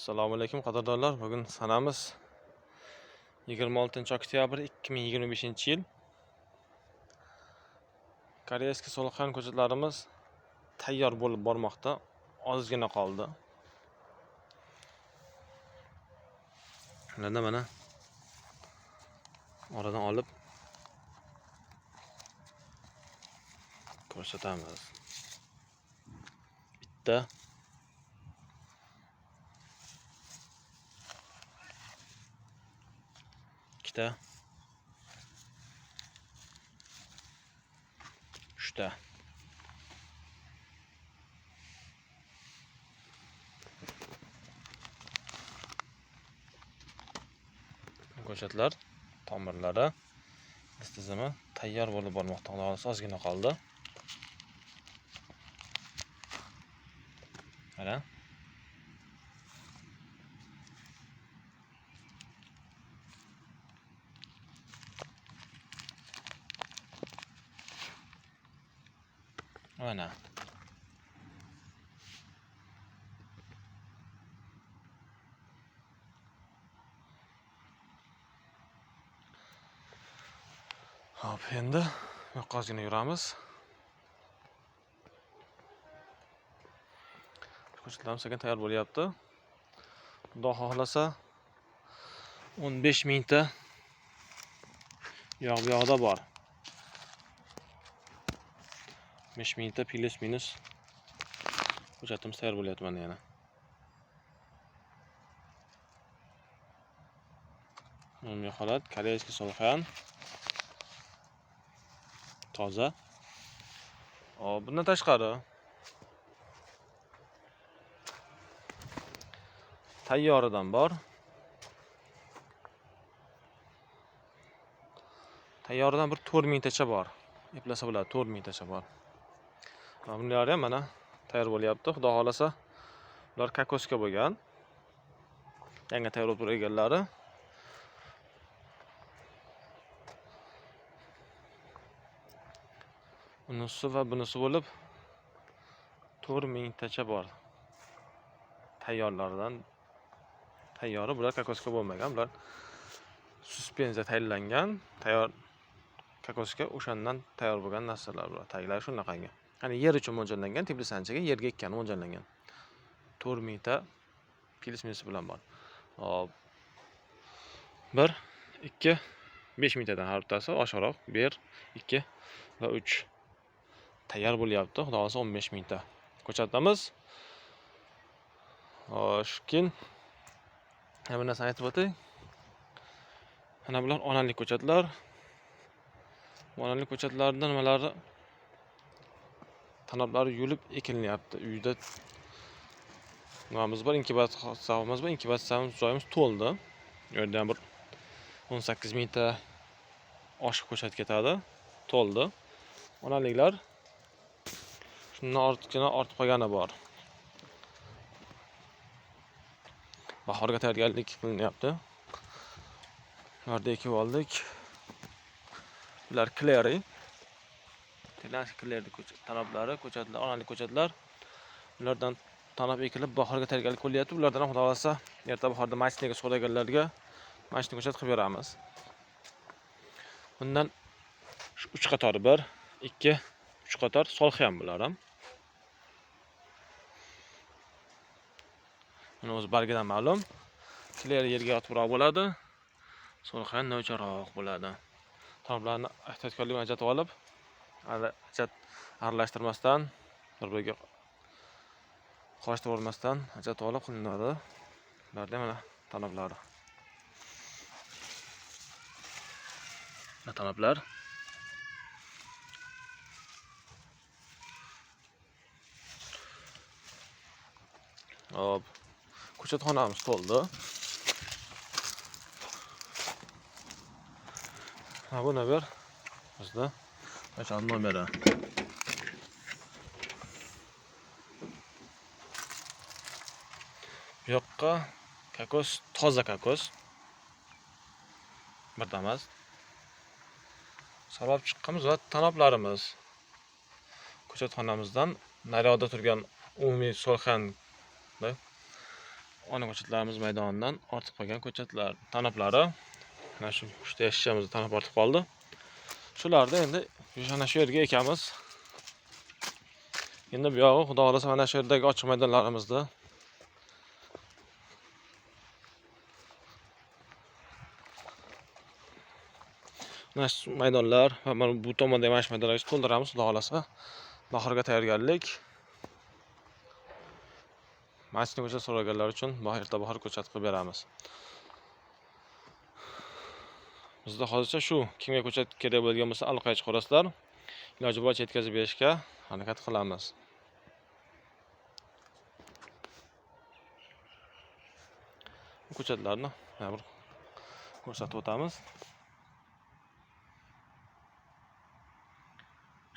Assalomu alaykum qadrdonlar. Bugun sanamiz 26-oktyabr 2025-yil. Koreyskiy so'lxan ko'chatlarimiz tayyor bo'lib bormoqda. Ozgina qoldi. Ularni mana oradan olib ko'rsatamiz. Bitta ikkita, uchta. Ko'chatlar tomirlari tizimi tayyor bo'lib bormoqda. Ozgina qoldi. Mana mana hop, endi yoqqa ozgina yuramiz. Ko'chatlarimiz sekin tayyor bo'lyapti. Xudo xohlasa 15 mingta yog' bu yoqda bor. 5 mingta plus minus ko'chatimiz tayyor bo'lyapti mana yana. Umumiy holat koreyskiy so'lxan. Toza. Bundan tashqari tayyoridan bor. Tayyoridan bir 4 mingtacha bor. Eplasa bo'ladi, 4 mingtacha bor. Bular ham mana tayyor bo'lyapti. Xudo xolasa ular kokoska bo'lgan. Yangi tayyor bo'lib turganlari. Bunisi va bunisi bo'lib 4 mingtacha bor. Tayyorlardan tayyori, bular kokoska bo'lmagan. Bular suspenziya tayyorlangan, tayyor kokoska o'shandan tayyor bo'lgan narsalar bular. Taglar shunaqangi. Ya'ni yer uchun mo'ljallangan, teplisanchaga yerga ekkani mo'ljallangan. 4 mingta plus minus bilan bor. Hop. 1, 2, 5 mingtadan har bittasi oshiqroq. 1, 2 va 3 tayyor bo'lyapti. Xudo xolasa 15 mingta ko'chatamiz. Xo'sh, hamma narsani aytib o'tay. Mana bular onalik ko'chatlar. Onalik ko'chatlardan nimalari tanoblari yulib ekilinyapti. Uyda nimamiz bor, inkubatorimiz bor. Inkubatsiya joyimiz to'ldi. Bu yerda ham bir 18 mingta oshiq ko'chat ketadi. To'ldi. Onaliklar shundan ortib qolgani bor. Bahorga tayyorgarlik qilinyapti. Ularda ekib oldik. Bular Clary. Clary tanoblari, ko'chatlar, onalik ko'chatlar. Ulardan tanob ekilib bahorga tayyorgarlik qilyapti. Ulardan xudo xolasa erta bahorda mashinaga so'raganlarga mashina ko'chat qilib beramiz. Bundan 3 qator 1, 2, 3 qator solxi ham bular ham. Buni o'z bargidan ma'lum. Clary yerga yotibroq bo'ladi. So'lxan novcharoq bo'ladi. Tanoblarni ehtiyotkorlik bilan ajratib olib, aralashtirmasdan, bir-biriga qo'shtirib olmasdan ajratib olib qilinadi. Ularda mana tanoblari. Tanoblar. Hop. Ko'chatxonamiz to'ldi. Buni bir bizda qachon nomeri. Bu yoqqa kokos, toza kokos. Birdamas. Sabab chiqqanimiz va tanoblarimiz. Ko'chatxonamizdan nariyoqda turgan umumiy so'lxan ona ko'chatlarimiz maydonidan ortib qolgan ko'chatlar tanoblari. Mana shu 3 ta shishamizni tanab ortib qoldi. Shularni endi ana shu yerga ekamiz. Endi bu yog'i xudo xolasa mana shu yerdagi ochiq maydonlarimizda mana shu maydonlar va mana bu tomonda mana shu maydonlarga to'ldiramiz xudo xolasa. Bahorga tayyorgarlik. Masjid ko'chat so'raganlar uchun erta bahor ko'chat qilib beramiz. Bizda hozircha shu. Kimga ko'chat kerak bo'lgan bo'lsa, aloqaga chiqarasizlar. Iloji boricha yetkazib berishga harakat qilamiz. Bu ko'chatlarni yana bir ko'rsatib o'tamiz.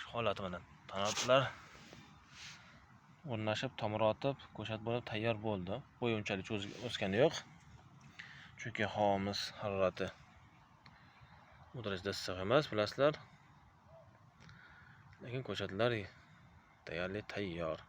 Shu holati bilan tanoblar o'rnashib, tomir otib, ko'chat bo'lib tayyor bo'ldi. Bo'yi unchalik o'sgani yo'q. Chunki havamiz harorati u darajada issiq emas, bilasizlar. Lekin ko'chatlar deyarli tayyor.